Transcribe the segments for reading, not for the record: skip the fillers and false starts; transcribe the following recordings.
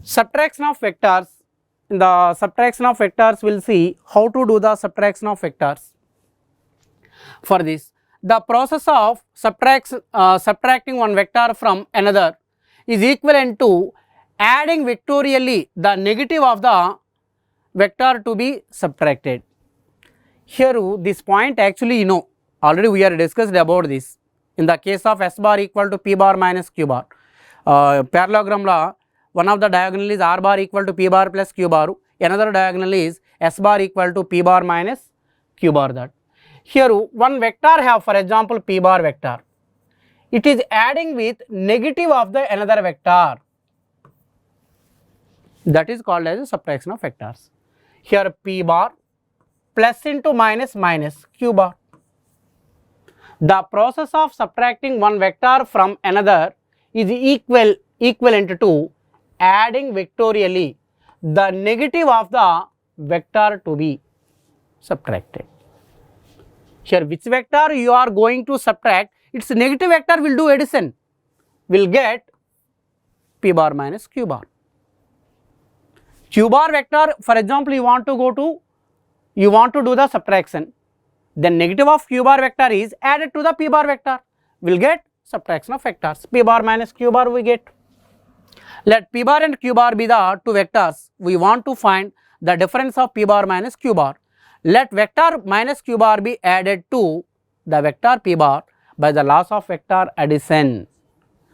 Subtraction of vectors. In the subtraction of vectors, we will see how to do the subtraction of vectors. For this, the process of subtracting one vector from another is equivalent to adding vectorially the negative of the vector to be subtracted. Here this point actually already we are discussed about this. In the case of S bar equal to P bar minus Q bar, parallelogram law, one of the diagonal is R bar equal to P bar plus Q bar, another diagonal is S bar equal to P bar minus Q bar. That here one vector have, for example, P bar vector, it is adding with negative of the another vector, that is called as a subtraction of vectors. Here P bar plus into minus minus Q bar. The process of subtracting one vector from another is equivalent to adding vectorially the negative of the vector to be subtracted. Here which vector you are going to subtract, its negative vector will do addition, will get P bar minus Q bar. Q bar vector, for example, you want to do the subtraction, then negative of Q bar vector is added to the P bar vector, will get subtraction of vectors. P bar minus Q bar we get. Let P bar and Q bar be the two vectors. We want to find the difference of P bar minus Q bar. Let vector minus Q bar be added to the vector P bar by the loss of vector addition.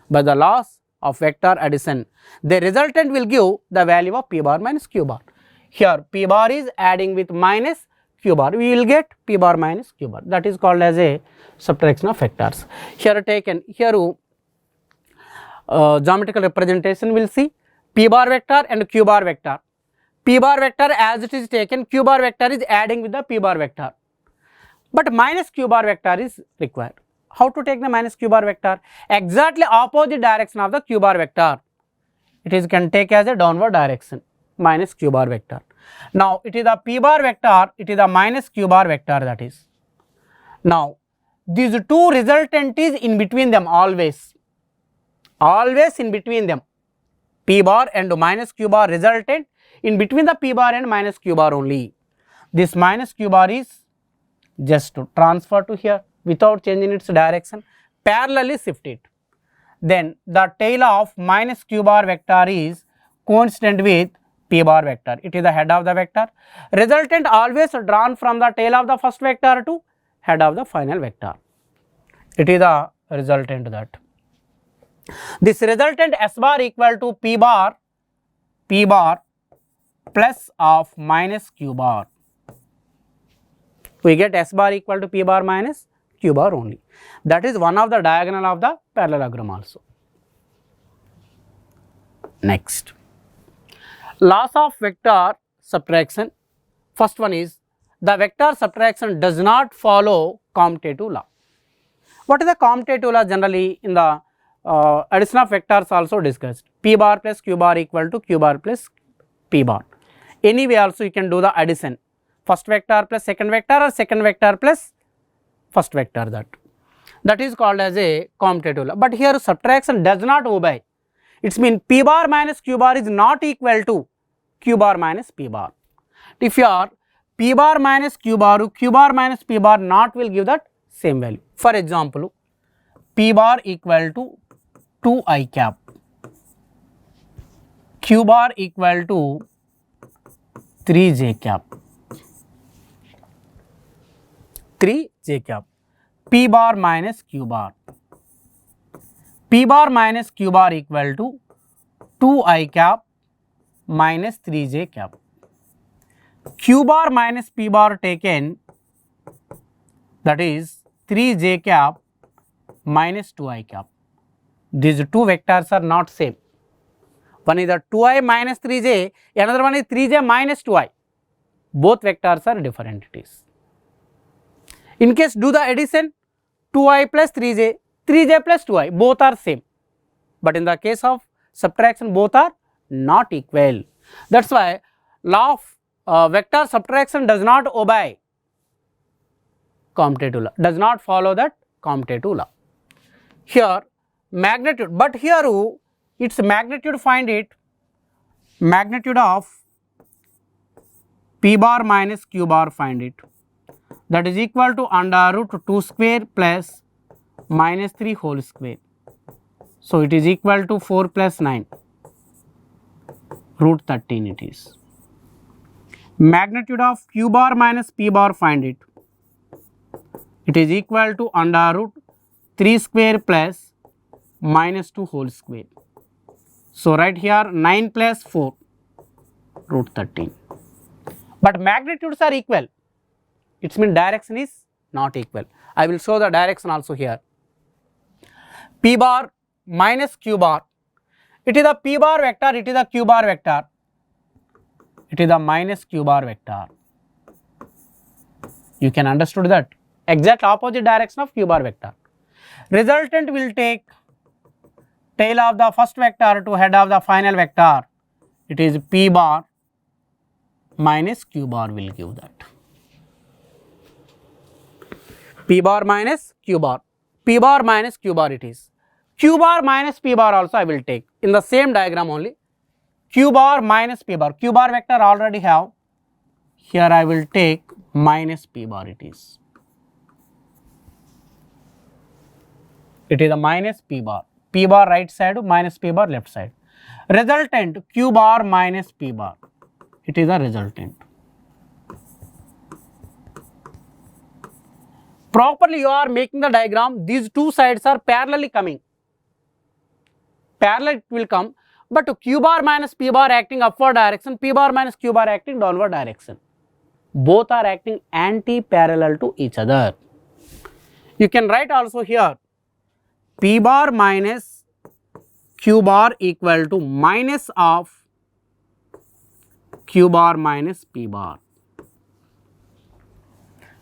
By the loss of vector addition, the resultant will give the value of P bar minus Q bar. Here P bar is adding with minus Q bar, we will get P bar minus Q bar. That is called as a subtraction of vectors. Here taken, here geometrical representation will see P bar vector and Q bar vector. P bar vector as it is taken, Q bar vector is adding with the P bar vector, but minus Q bar vector is required. How to take the minus Q bar vector? Exactly opposite direction of the Q bar vector. It is can take as a downward direction, minus Q bar vector. Now it is a P bar vector, it is a minus Q bar vector, that is. Now these two resultant is in between them always in between them. P bar and minus Q bar resultant in between the P bar and minus Q bar only. This minus Q bar is just to transfer to here without changing its direction, parallelly shift it. Then the tail of minus Q bar vector is coincident with P bar vector, it is the head of the vector. Resultant always drawn from the tail of the first vector to head of the final vector. It is the resultant that. This resultant S bar equal to P bar plus of minus Q bar. We get S bar equal to P bar minus Q bar only. That is one of the diagonal of the parallelogram also. Next, laws of vector subtraction. First one is the vector subtraction does not follow commutative law. What is the commutative law? Generally in the addition of vectors also discussed. P bar plus Q bar equal to Q bar plus P bar. Anyway also you can do the addition, first vector plus second vector or second vector plus first vector, that is called as a commutative law. But here subtraction does not obey. It means P bar minus Q bar is not equal to Q bar minus P bar. If you are P bar minus Q bar, Q bar minus P bar not will give that same value. For example, P bar equal to 2I cap, Q bar equal to 3J cap, 3J cap, P bar minus Q bar, P bar minus Q bar equal to 2I cap minus 3J cap, Q bar minus P bar taken, that is 3J cap minus 2I cap. These two vectors are not same. One is the 2I minus 3J, another one is 3J minus 2I. Both vectors are different entities. In case do the addition, 2I plus 3J, 3J plus 2I, both are same. But in the case of subtraction, both are not equal. That is why law of vector subtraction does not obey commutative law, does not follow that commutative law. Here magnitude, but here its magnitude find it magnitude of p bar minus q bar, find it. That is equal to under root 2 square plus minus 3 whole square. So, it is equal to 4 plus 9, root 13 it is. Magnitude of q bar minus p bar, find it. It is equal to under root 3 square plus minus 2 whole square. So, right here 9 plus 4, root 13. But magnitudes are equal. It means direction is not equal. I will show the direction also here. P bar minus q bar. It is a p bar vector, it is a q bar vector. It is a minus q bar vector. You can understood that. Exact opposite direction of q bar vector. Resultant will take tail of the first vector to head of the final vector. It is p bar minus q bar will give that. P bar minus q bar. P bar minus q bar it is. Q bar minus p bar also I will take in the same diagram only. Q bar minus p bar. Q bar vector already have. Here I will take minus p bar it is. It is a minus p bar. P bar right side, minus p bar left side. Resultant q bar minus p bar. It is a resultant. Properly you are making the diagram, these two sides are parallelly coming. Parallel it will come, but q bar minus p bar acting upward direction, p bar minus q bar acting downward direction. Both are acting anti-parallel to each other. You can write also here p bar minus q bar equal to minus of q bar minus p bar.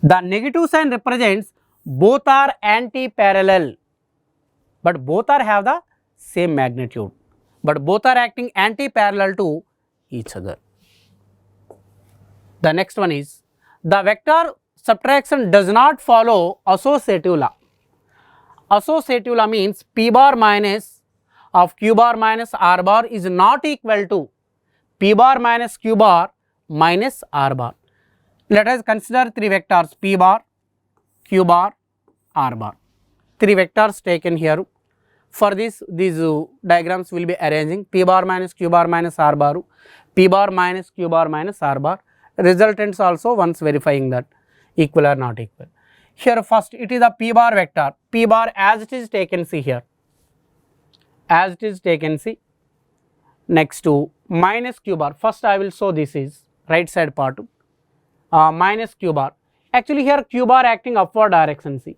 The negative sign represents both are anti-parallel, but both are have the same magnitude, but both are acting anti-parallel to each other. The next one is, the vector subtraction does not follow associative law. Associative law means p bar minus of q bar minus r bar is not equal to p bar minus q bar minus r bar. Let us consider three vectors p bar, q bar, r bar. Three vectors taken here. For this, these diagrams will be arranging p bar minus q bar minus r bar, p bar minus q bar minus r bar. Resultants also once verifying that equal or not equal. Here first it is a p bar vector. P bar as it is taken, see here. As it is taken, see. Next to minus q bar. First I will show this is right side part. Minus q bar. Actually here q bar acting upward direction, see.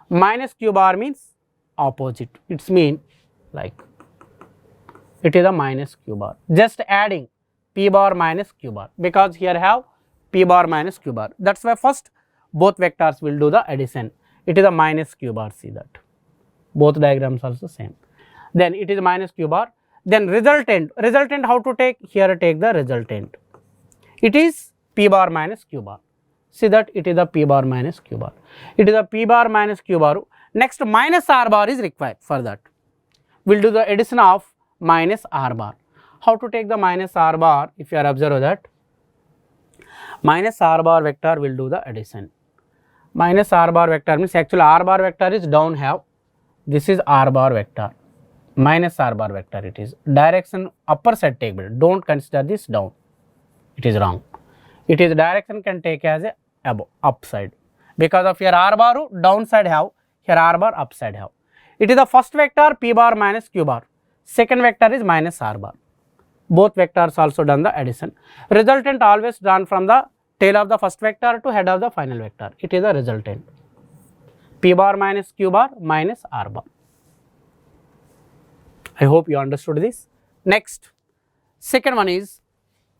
Minus q bar means opposite. It's mean like it is a minus q bar. Just adding p bar minus q bar, because here have p bar minus q bar. That's why first both vectors will do the addition. It is a minus q bar, see that. Both diagrams also same. Then it is minus q bar. Then resultant. Resultant how to take? Here take the resultant. It is p bar minus q bar. See that it is a p bar minus q bar. It is a p bar minus q bar. Next minus r bar is required for that. We will do the addition of minus r bar. How to take the minus r bar? If you are observe that minus r bar vector will do the addition. Minus r bar vector means actually r bar vector is down have. This is r bar vector. Minus r bar vector it is. Direction upper side take, don't consider this down. It is wrong. It is direction can take as a above, upside. Because of here r bar downside have, here r bar upside have. It is the first vector p bar minus q bar. Second vector is minus r bar. Both vectors also done the addition. Resultant always done from the tail of the first vector to head of the final vector. It is a resultant. P bar minus q bar minus r bar. I hope you understood this. Next, second one is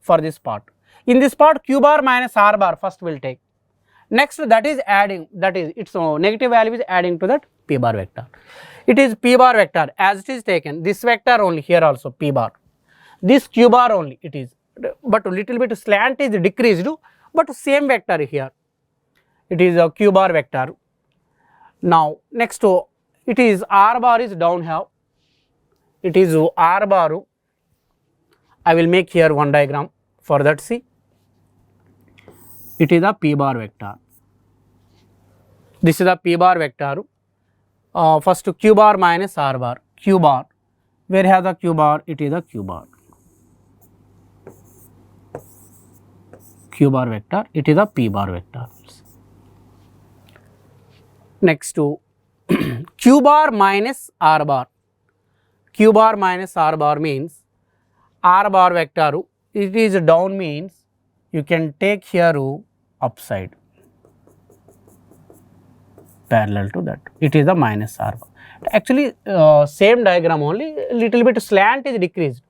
for this part. In this part q bar minus r bar first will take. Next that is adding, that is its negative value is adding to that p bar vector. It is p bar vector as it is taken. This vector only here also p bar. This q bar only it is, but little bit slant is decreased, but same vector here. It is a q bar vector. Now next to it is r bar is down here. It is r bar. I will make here one diagram for that. See, it is the p bar vector. This is the p bar vector. First q bar minus r bar. Q bar, where have the q bar? It is the q bar. Q bar vector, it is a p bar vector. Next to q bar minus r bar. Q bar minus r bar means r bar vector, it is down means you can take here upside parallel to that. It is the minus r bar. Actually, same diagram only, little bit slant is decreased.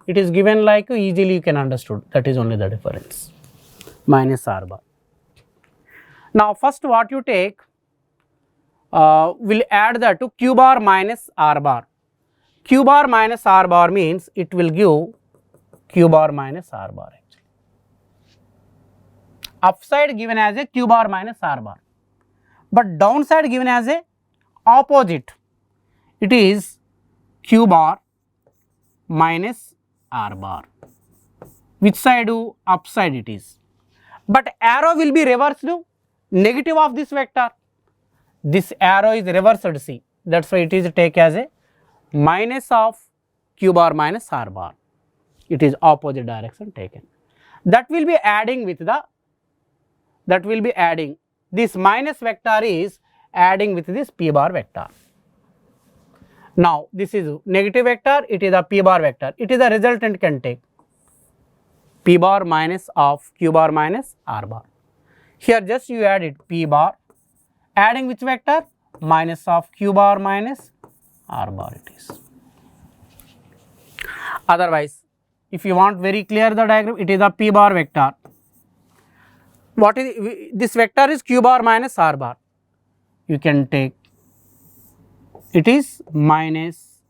It is given like easily you can understood. That is only the difference. Minus r bar. Now, first what you take, will add that to q bar minus r bar. Q bar minus r bar means it will give q bar minus r bar actually. Upside given as a q bar minus r bar, but downside given as a opposite. It is q bar minus r bar. Which side? Upside it is. But arrow will be reversed, negative of this vector. This arrow is reversed, see. That is why it is take as a minus of q bar minus r bar. It is opposite direction taken. That will be adding with the, this minus vector is adding with this p bar vector. Now, this is negative vector, it is a p bar vector. It is a resultant can take p bar minus of q bar minus r bar. Here just you add it p bar, adding which vector? Minus of q bar minus r bar it is. Otherwise, if you want very clear the diagram, it is a p bar vector. What is this vector is q bar minus r bar. You can take, it is minus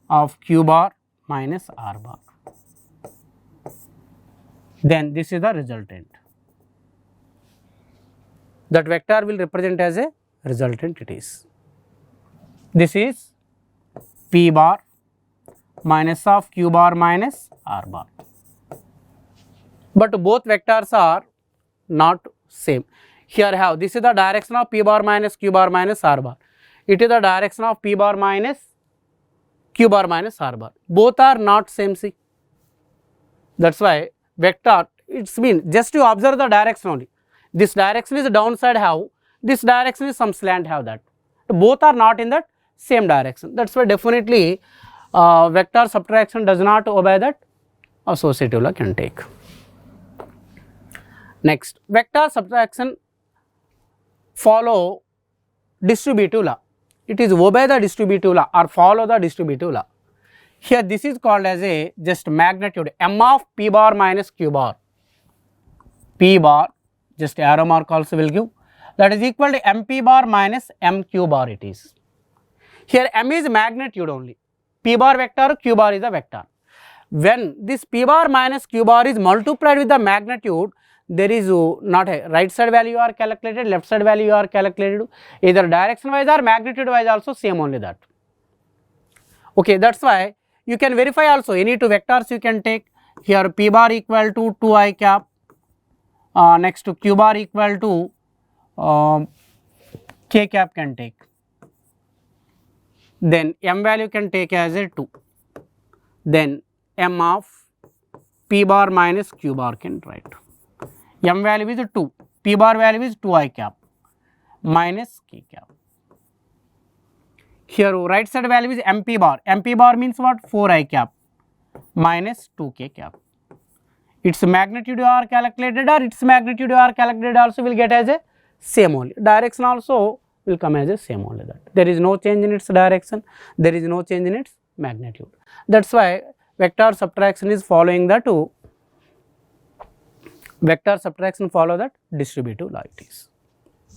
of q bar minus r bar. Then this is the resultant. That vector will represent as a resultant it is. This is p bar minus of q bar minus r bar. But both vectors are not same. Here have, this is the direction of p bar minus q bar minus r bar. It is the direction of p bar minus q bar minus r bar. Both are not same, see. That is why vector, it means just to observe the direction only. This direction is downside have, this direction is some slant have that. Both are not in that same direction. That is why definitely vector subtraction does not obey that associative law can take. Next, vector subtraction follow distributive law. It is obey the distributive law or follow the distributive law. Here this is called as a just magnitude m of p bar minus q bar. P bar, just arrow mark also will give, that is equal to mp bar minus mq bar it is. Here m is magnitude only, p bar vector, q bar is a vector. When this p bar minus q bar is multiplied with the magnitude, there is not a right side value are calculated, left side value are calculated, either direction wise or magnitude wise also same only that. Okay, that is why you can verify also any two vectors you can take. Here p bar equal to 2I cap, next to q bar equal to k cap can take. Then m value can take as a 2. Then m of p bar minus q bar can write. M value is 2, p bar value is 2I cap minus k cap. Here right side value is mp bar means what? 4I cap minus 2k cap. Its magnitude are calculated or its magnitude are calculated also will get as a same only. Direction also will come as a same only that. There is no change in its direction, there is no change in its magnitude. That is why vector subtraction is following that vector subtraction follow that distributive law it is.